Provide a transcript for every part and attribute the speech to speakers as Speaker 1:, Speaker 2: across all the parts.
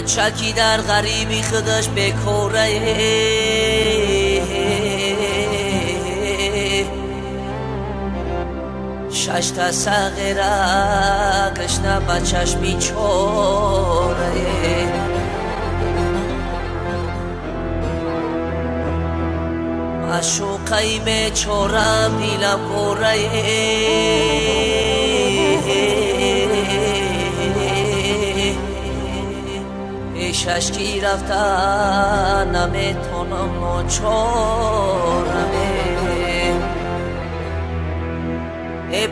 Speaker 1: بچکی در غریبی خودش بکوره شش تا صغیره گشنه بچش بیچاره معشوقه میچورم دیلم کوره پیشش کی رفتن نمیتونم ناچارمه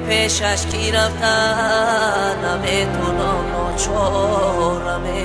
Speaker 1: پیشش کی رفتن نمیتونم ناچارمه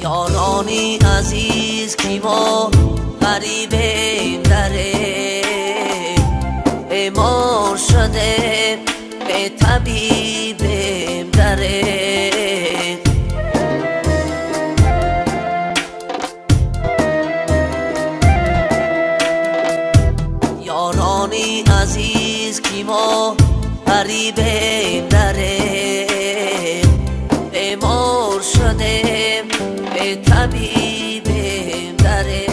Speaker 1: یارانی عزیز کی ما غریبیم دره بیمار شده به طبیبیم دره یارانی عزیز کی ما غریبیم دره بیمار شده به طبیبیم دره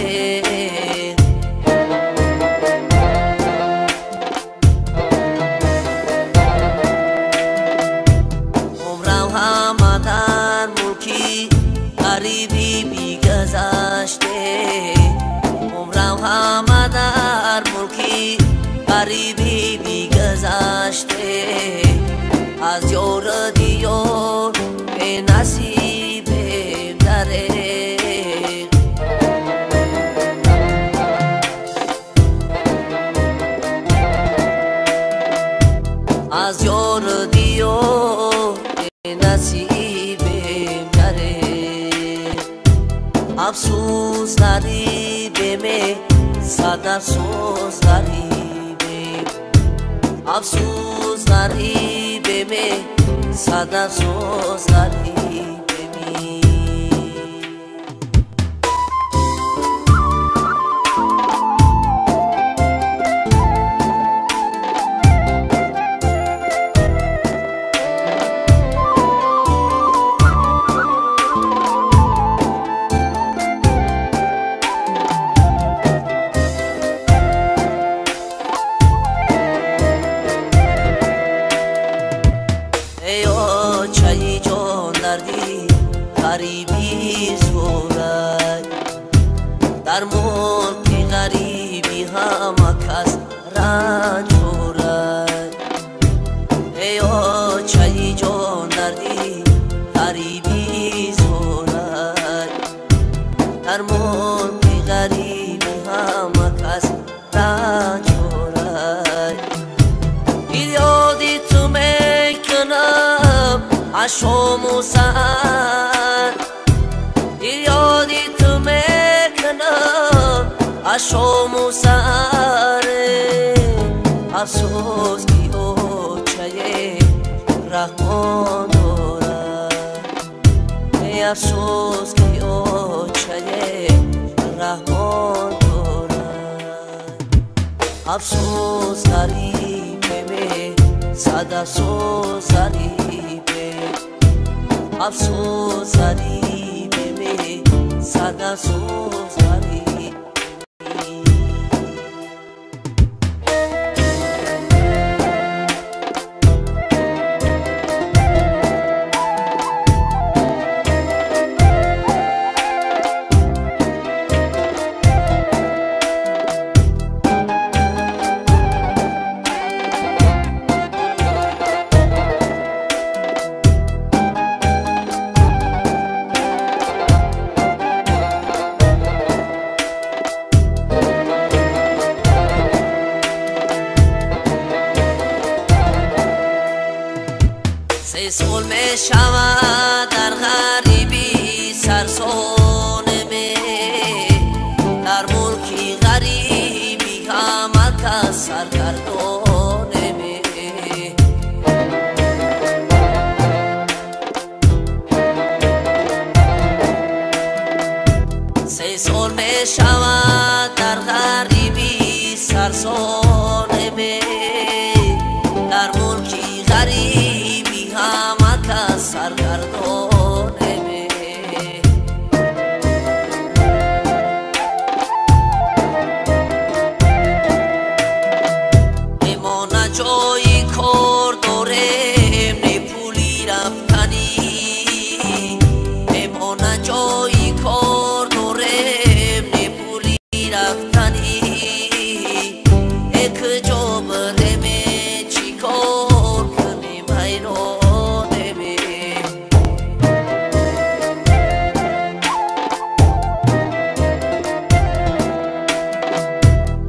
Speaker 1: عمرم همه در ملکی غریبی بیگذشته عمرم همه در ملکی غریبی بیگذشته از یار دیار به نصیب از یار دیار نصیبیم داره افسوس غریبیم صد افسوس غریبیم افسوس غریبیم صد افسوس غریبیم چایی جان دردی غریبی زورد در ملک غریبی همه کس رنج خورد ایا چایی جان دردی غریبی زورد در ملک غریبی همه کس رنج خورد یادی تو میکنم عشام و سهر یادی تو میکنم عشام و سهر افسوس کی اوچه رحمان دارد افسوس کی اوچه رحمان دارد افسوس غریبه صد افسوس غریبه افسوس غریبه صد افسوس غریبه شود در غریبی سرسانمه در ملکی غریبی همه کس سرگردانمه سه سال می شود در غریبی سرسانمه در ملکی غریبی همه کس سرگردانمه بمانه جایی کار داریم نه پولی رفتنی بمانه جایی کار داریم نه پولی رفتنی یک جا بریم چی کار کنیم حیرانیم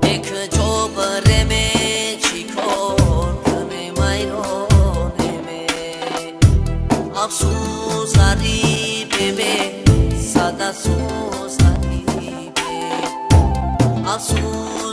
Speaker 1: یک جا بریم چی کار کنیم حیرانیم افسوس غریبه به صد افسوس غریبه افسوس